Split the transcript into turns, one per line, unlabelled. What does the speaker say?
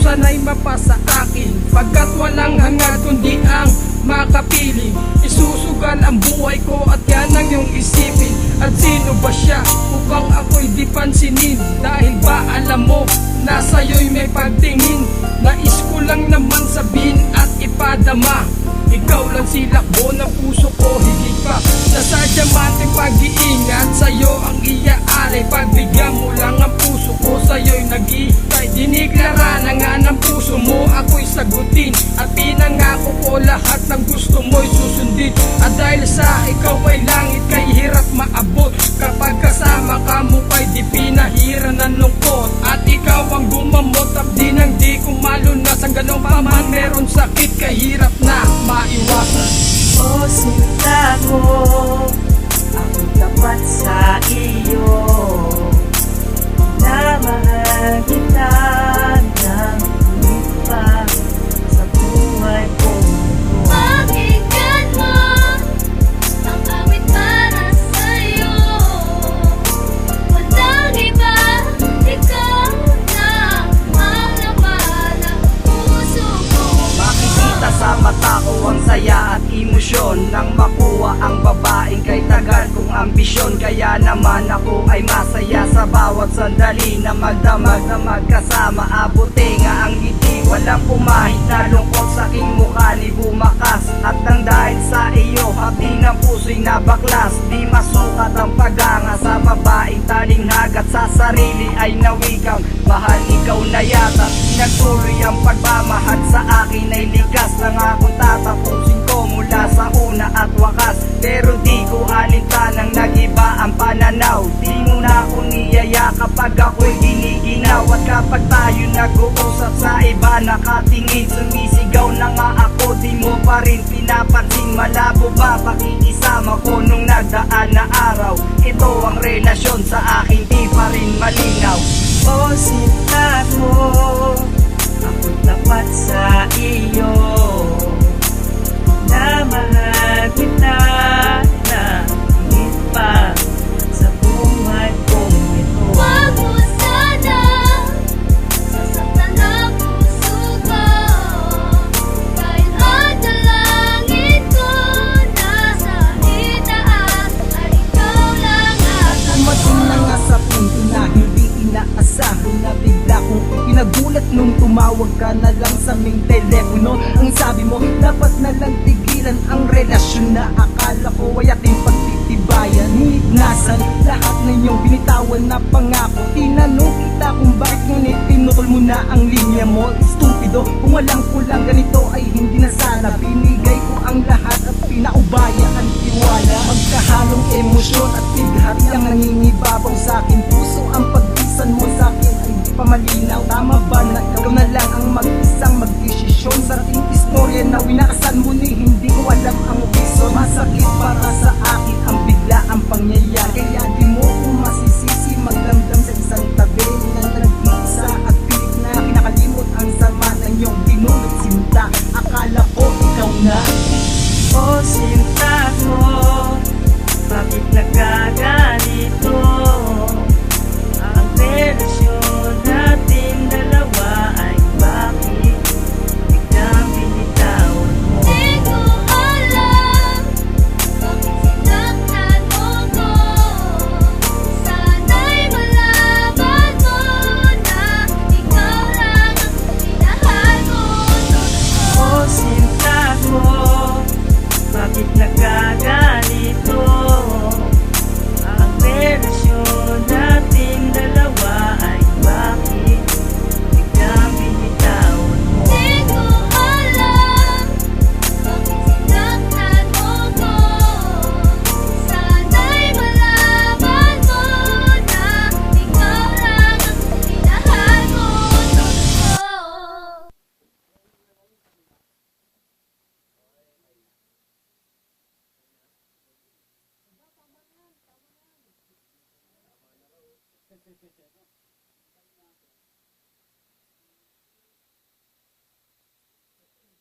sana'y mapasa akin, pagkat walang hangad kundi ang makapiling. Isusugal ang buhay ko at yan ang iyong isipin. At sino ba siya upang ako'y di pansinin? Dahil ba alam mo na sa'yo'y may pagtingin? Nais ko lang naman sabihin at ipadama, ikaw lang silakbo ng puso ko, higit pa sa diamanteng pag-iingat. Sa'yo ang iaari, pagbigyan mo lang ang puso ko, sa'yo'y nag-iitay. Diniklara na nga ng puso mo, ako'y sagutin. At pinangako ko lahat ng gusto mo'y susundin. At dahil sa ikaw ay langit kay hirap maabot, kapag kasama ka mo kay di pinahira ng lungkot. At ikaw ang gumamot, abdi nang di ko malunas. Ang ganong pa man meron sakit, kahirap na maiwasan.
O sinta ko, ako tapat sa iyo, na mahal kita ng higit pa sa buhay ko.
Pakinggan mo ang awit para sa'yo, walang iba, ikaw lang ang laman ng puso ko.
Makikita sa mata ko ang saya at emosyon nang makuha ang babaeng kay tagal kong ambisyon. Kaya naman ako ay masaya sa bawat sandali na magdamag na magkasama. Abuti nga ang ngiti, walang pumahid na lungkot sa aking mukha ni bumakas. At nang dahil sa iyo, hapdi ng puso'y nabaklas. Di masukat ang paganga sa babaeng talinghag, at sa sarili ay nawigang mahal ikaw na yata. Nagtuloy ang pagmamahal sa akin ay likas. Nangakong tatapusin ko mula sa una at wakas. Pero di ko alintanang nag-iba ang pananaw. Di mo na ako niyaya kapag ako'y giniginaw. At kapag tayo nag-uusap sa iba nakatingin, sumisigaw na nga ako, di mo pa rin pinapansin. Malabo ba pakikisama ko nung nagdaan na araw? Ito ang relasyon sa akin, di pa rin malinaw. O sinta ko, ako tapat sa iyo, na mahal kita na higit pa sa buhay kong ito.
Huwag mo sana sasaktan ang puso ko, kahit ang dalangin ko nasa itaas ay ikaw lang ang
Dumating na nga sa punto na hindi inaasahan, na bigla kong pinagulat nung tumawag ka na lang sa aming telepono. Ang sabi mo, dapat na lang tigilan ang relasyon na akala ko ay ating pagtitibayan. Ngunit nasan lahat na iyong binitawan na pangako? Tinanong kita kung bakit, ngunit pinutol mo na ang linya mo. Stupido, kung walang kulang ganito ay hindi na sana. Binigay ko ang lahat at pinaubaya ang tiwala. Magkahalong emosyon at bighari ang nangingibabaw sa akin. Puso ang pagbisan mo sa akin ay di pa malinaw. Tama ba na ikaw na lang ang mag-isang magdesisyon sa ating istorya na winakasan mo ni hindi ko alam ang reason? Masakit para sa akin ang bigla ang pangyayari, kaya di mo ko masisisi magdamdam sa isang tabi na nag-iisa at pilit na kinakalimot ang sama ng iyong binulot sinta. Akala ko ikaw na.
O sinta ko, bakit nagkaganito? Ang relasyon natin dalawa ay bakit biglang binitawan mo?
Di ko alam bakit sinaktan mo ko, sana'y malaman mo na ikaw lang ang minahal ko.
O sinta ko, bakit nagkaganito? Ang relasyon natin dalawa ay bakit biglang binitawan mo?
Di ko alam bakit sinaktan mo ko, sana'y malaman mo na ikaw lang ang minahal ko.
Totoo.